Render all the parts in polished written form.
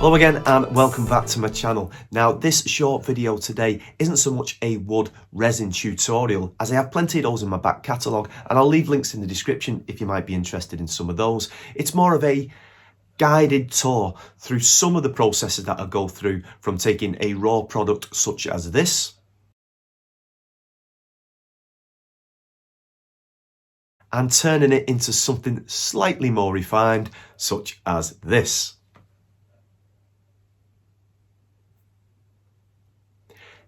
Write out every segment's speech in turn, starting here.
Hello again and welcome back to my channel. Now this short video today isn't so much a wood resin tutorial, as I have plenty of those in my back catalogue and I'll leave links in the description if you might be interested in some of those. It's more of a guided tour through some of the processes that I go through, from taking a raw product such as this and turning it into something slightly more refined such as this.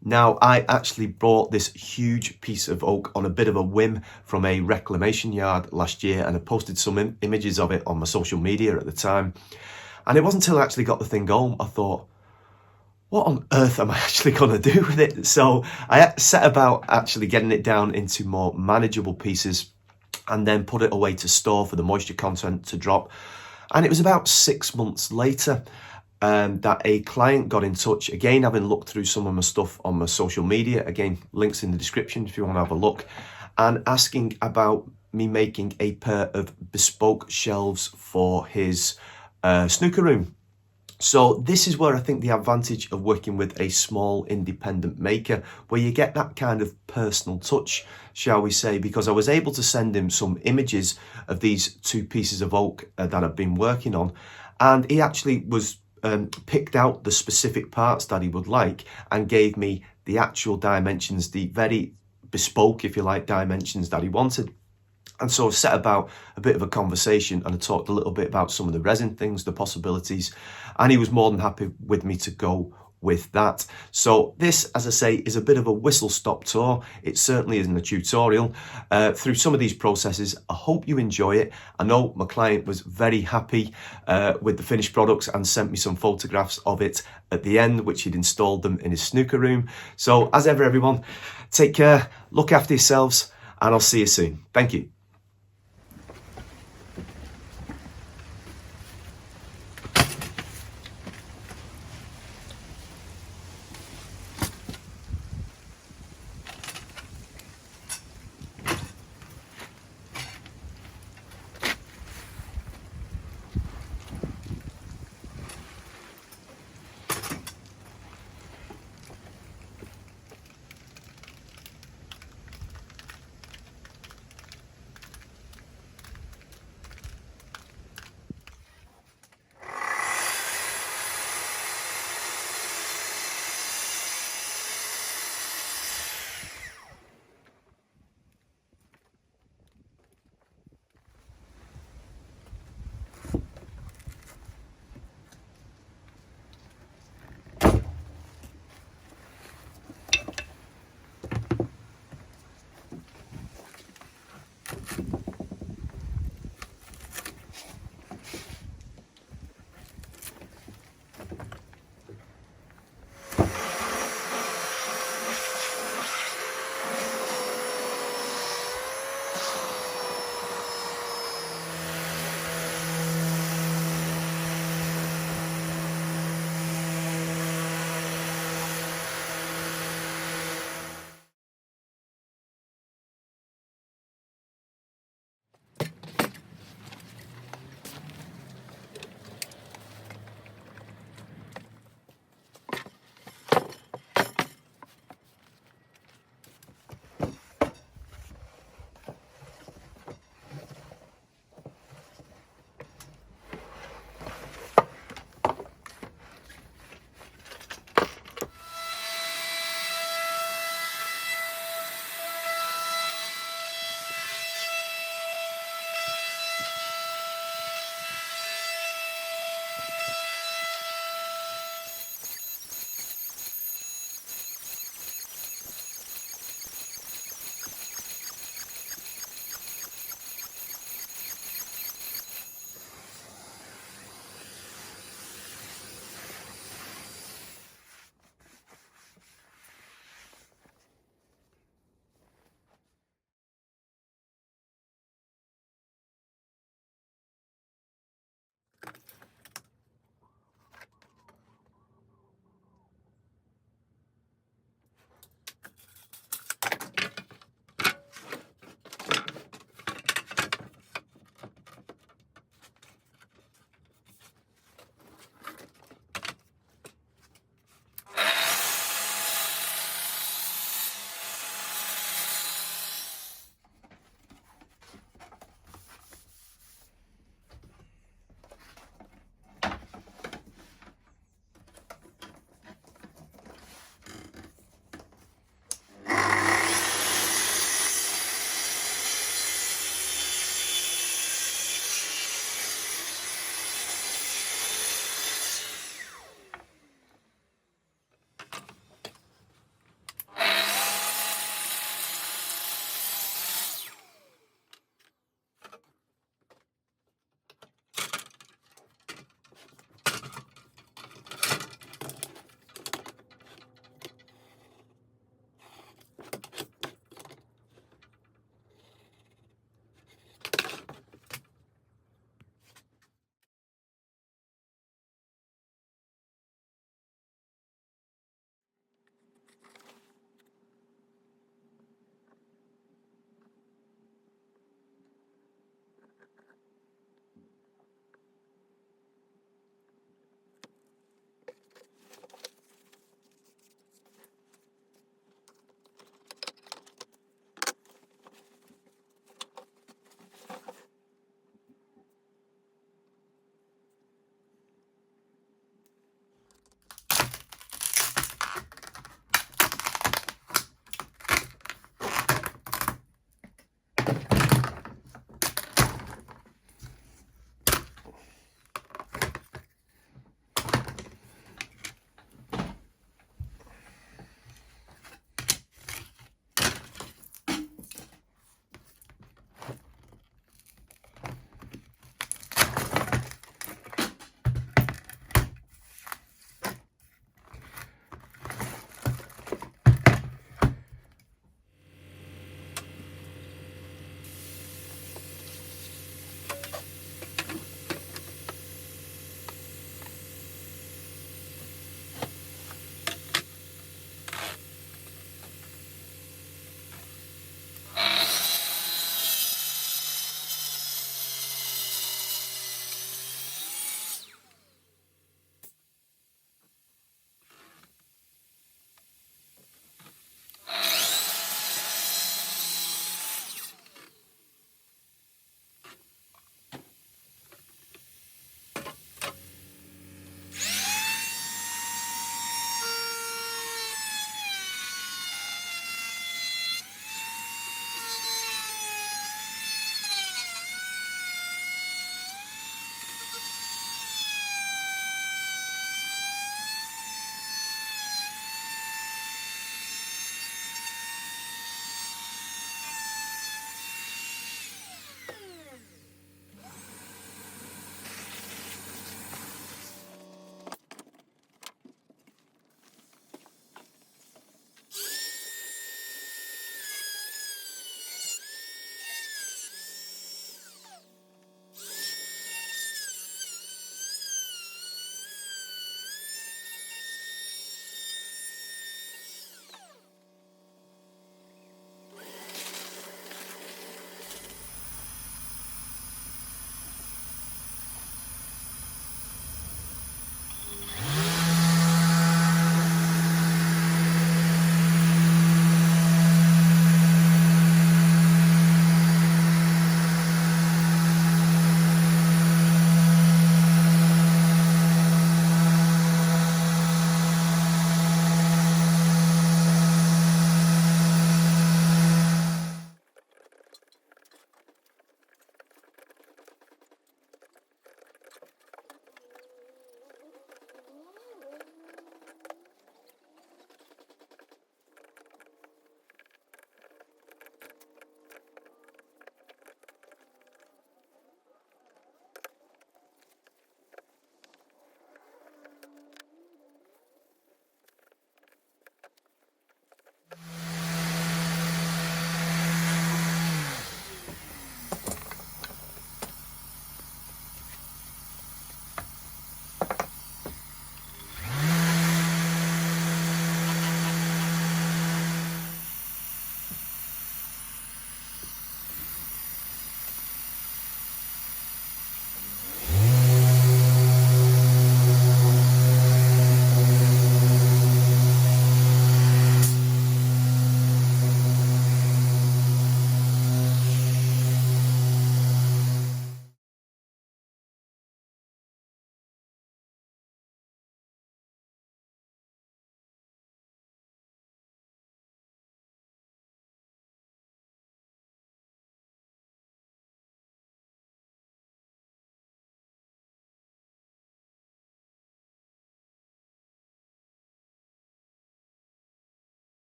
Now, I actually bought this huge piece of oak on a bit of a whim from a reclamation yard last year, and I posted some images of it on my social media at the time. And it wasn't until I actually got the thing home, I thought, what on earth am I actually going to do with it? So I set about actually getting it down into more manageable pieces and then put it away to store for the moisture content to drop. And it was about 6 months later that a client got in touch, again having looked through some of my stuff on my social media, again links in the description if you want to have a look, and asking about me making a pair of bespoke shelves for his snooker room. So this is where I think the advantage of working with a small independent maker, where you get that kind of personal touch, shall we say, because I was able to send him some images of these two pieces of oak that I've been working on, and he actually was picked out the specific parts that he would like and gave me the actual dimensions, the very bespoke, if you like, dimensions that he wanted. And so I set about a bit of a conversation and I talked a little bit about some of the resin things, the possibilities, and he was more than happy with me to go with that. So this, as I say, is a bit of a whistle-stop tour. It certainly isn't a tutorial through some of these processes. I hope you enjoy it. I know my client was very happy with the finished products and sent me some photographs of it at the end, which he'd installed them in his snooker room. So as ever, everyone, take care, look after yourselves, and I'll see you soon. Thank you.